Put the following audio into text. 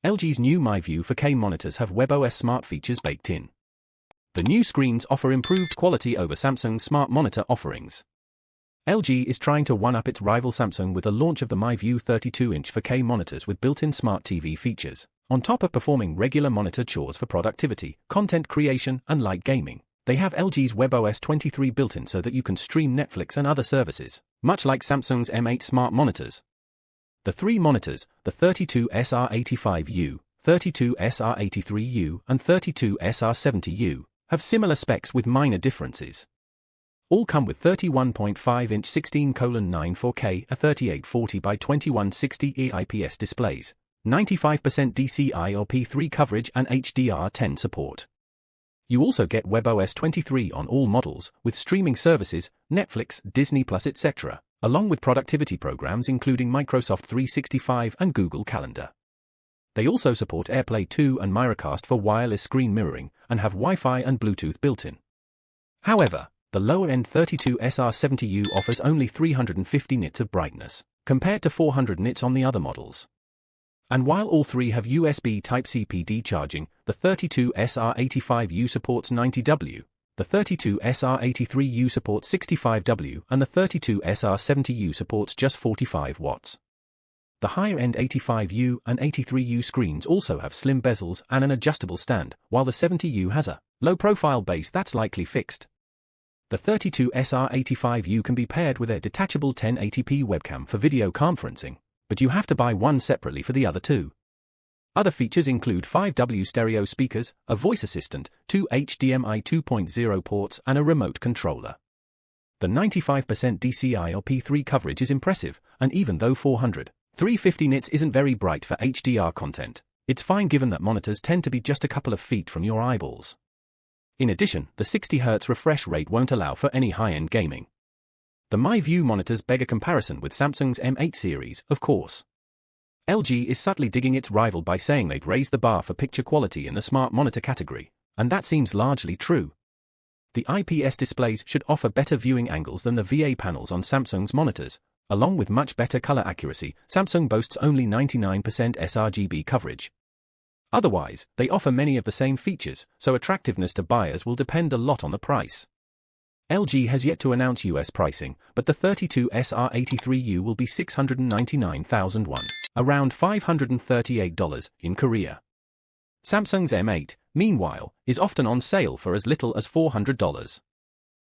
LG's new MyView 4K monitors have webOS smart features baked in. The new screens offer improved quality over Samsung's smart monitor offerings. LG is trying to one-up its rival Samsung with the launch of the MyView 32-inch 4K monitors with built-in smart TV features. On top of performing regular monitor chores for productivity, content creation, and light gaming, they have LG's webOS 23 built in so that you can stream Netflix and other services, much like Samsung's M8 smart monitors. The three monitors, the 32SR85U, 32SR83U, and 32SR70U, have similar specs with minor differences. All come with 31.5-inch 16:9 4K, a 3840 by 2160 IPS displays, 95% DCI-LP3 coverage and HDR10 support. You also get webOS 23 on all models, with streaming services, Netflix, Disney+, etc., along with productivity programs including Microsoft 365 and Google Calendar. They also support AirPlay 2 and Miracast for wireless screen mirroring, and have Wi-Fi and Bluetooth built-in. However, the lower-end 32SR70U offers only 350 nits of brightness, compared to 400 nits on the other models. And while all three have USB Type-C PD charging, the 32SR85U supports 90W, the 32SR83U supports 65W, and the 32SR70U supports just 45 watts. The higher-end 85U and 83U screens also have slim bezels and an adjustable stand, while the 70U has a low-profile base that's likely fixed. The 32SR85U can be paired with a detachable 1080p webcam for video conferencing, but you have to buy one separately for the other two. Other features include 5W stereo speakers, a voice assistant, 2 HDMI 2.0 ports, and a remote controller. The 95% DCI-LP3 coverage is impressive, and even though 350 nits isn't very bright for HDR content, it's fine given that monitors tend to be just a couple of feet from your eyeballs. In addition, the 60Hz refresh rate won't allow for any high-end gaming. The MyView monitors beg a comparison with Samsung's M8 series, of course. LG is subtly digging its rival by saying they'd raise the bar for picture quality in the smart monitor category, and that seems largely true. The IPS displays should offer better viewing angles than the VA panels on Samsung's monitors, along with much better color accuracy. Samsung boasts only 99% sRGB coverage. Otherwise, they offer many of the same features, so attractiveness to buyers will depend a lot on the price. LG has yet to announce US pricing, but the 32SR83U will be $699,000 won, around $538 in Korea. Samsung's M8, meanwhile, is often on sale for as little as $400.